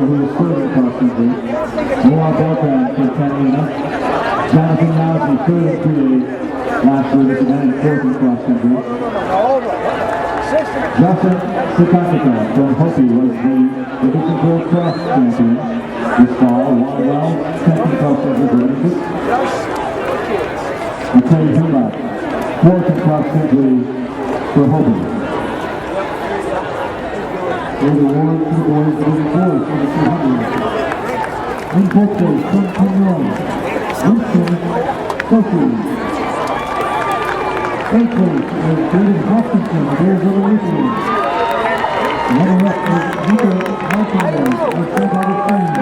who was third in cross country. Noah Beltran from Catalina. Jonathan Lousley, third in 3A last year, this event, and fourth in cross country. Justin Sakatika from Hopi was the Division 4 cross champion this fall. Waterwell, second cross country for Olympics. Matei Huma, fourth in cross country for Hopi. The award to the boys moving forward for the 200. In fourth place, from Penrose, Winston Sophie. Eighth place is David Hopkinson of Arizona Lutheran. Runner-up is Nico Martinez of St. Augustine.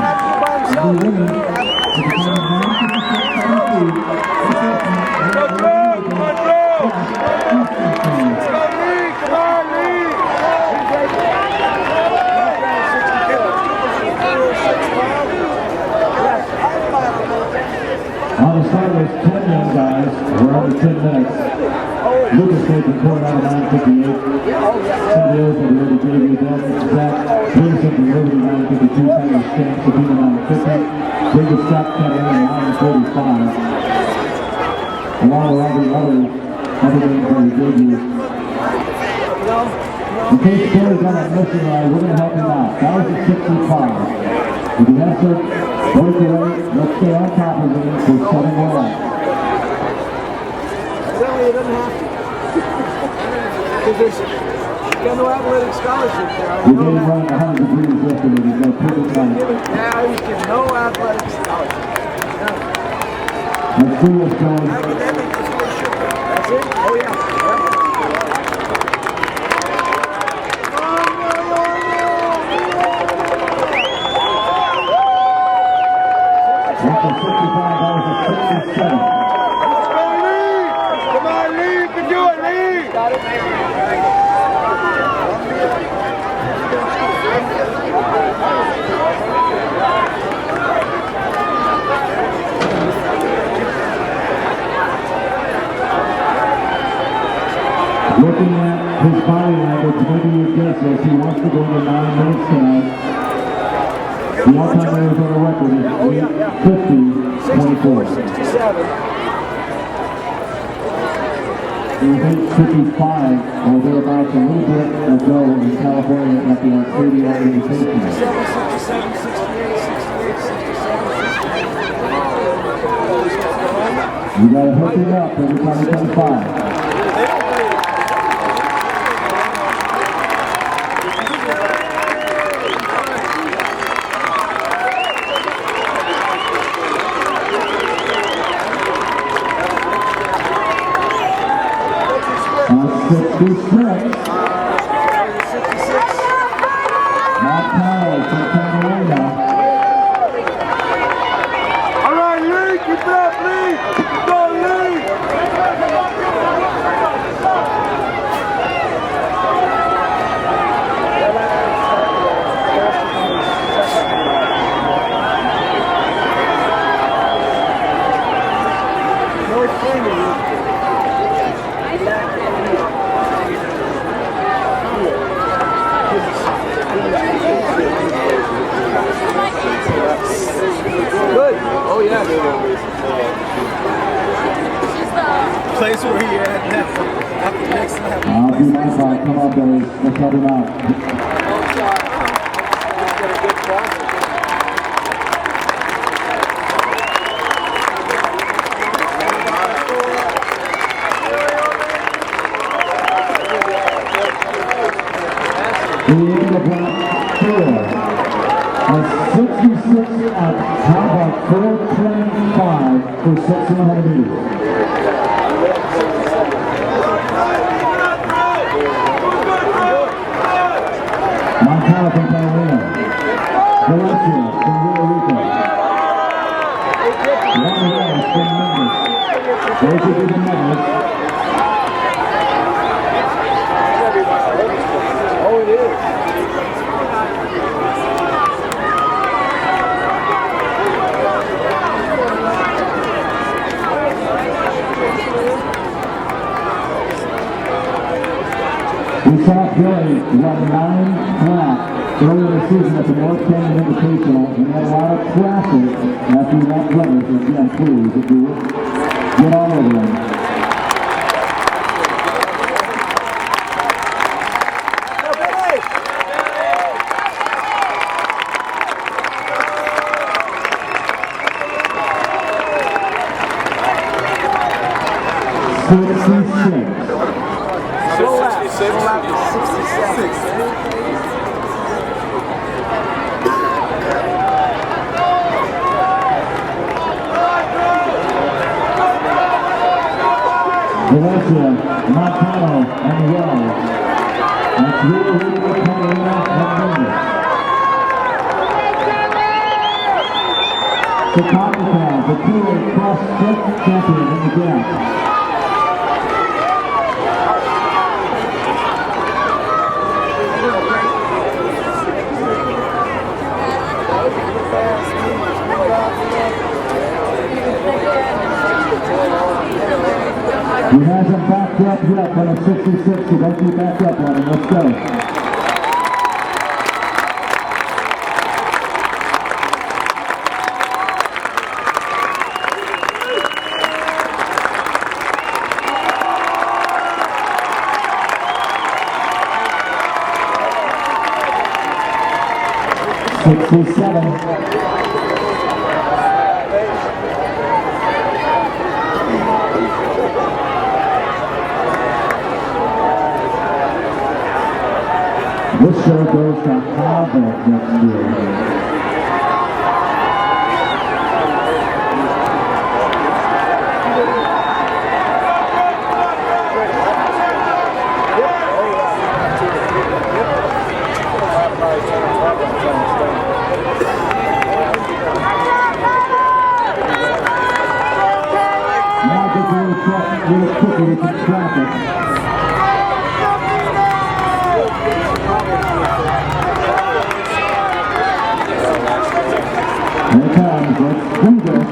The women with the time of 10 young guys, we're under 10 minutes. Lucas taking point out of 9:58. Studios of the Liberty JV then. Zach Peterson from Liberty 9:52. Tyler Stamp, Sabina 9:50. David Scott Cannada 9:45. Along with all the others, other games for the JV. In case Terry's on that mission ride, we're going to help him out. That was a 65. With the answer, break away, let's stay on top of him for 7 more laps. That way it doesn't have to. Because there's no athletic scholarship there. We made him run 100 degrees yesterday. He's got a perfect time. Yeah, you can no athletic scholarship. Let's see what's going on. Academic is what it should be. That's it? Oh, yeah. After 65, that was a 67. Looking at his body language, maybe you guess this, he wants to go to 9 minutes tonight. The all-time Arizona record is 8:50.24. 67. He was 8:55 or thereabouts a little bit ago in California at the Arcadia Invitation. 67, 68, 67. You gotta hook him up every time he comes by. Montano from Catalina. All right, Lee, keep it up, Lee. Go, Lee. Good. Oh yeah. Place where he at now. After next lap. I'll be my side. Come on, Billy. Let's help him out. The end of lap 4. A 66 at top of 4:25 for 600 meters. Montana from Catalina. Valencia from Puerto Rico. Juan from Memphis. Those will be the medals. Oh, it is. We South Philly won 9 flat earlier this season at the North Canyon Invitational, and had a lot of traffic after that weather. So again, please, if you would, get all over them. Valencia, Montano, and Wells. And Tuba City, Catalina, and Mesa. Catalina, the 2A cross-step champion in the gap. He hasn't backed up yet on a 66, so don't you back up on him. Let's go. 67. This show goes to Harvard next year. Now gets a little quicker with the traffic. Here it comes, let's do this.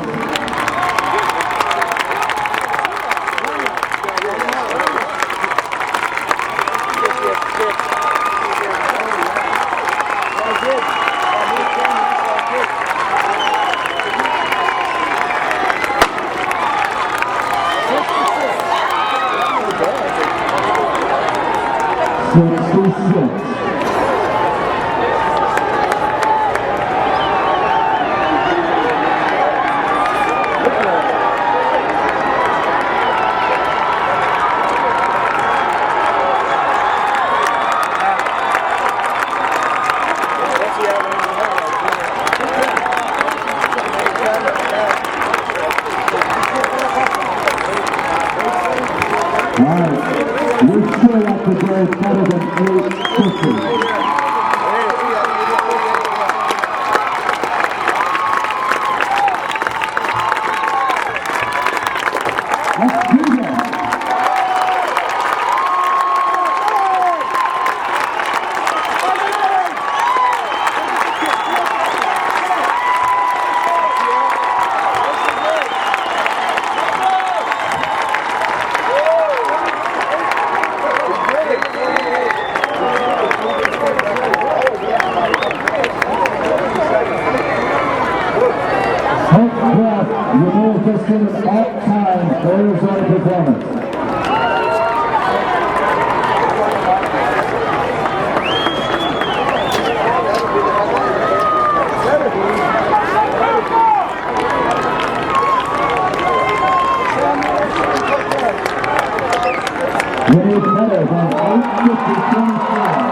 We still have to go better than 850. Let's do that. This is all-time Arizona performance. We need better than 850-24.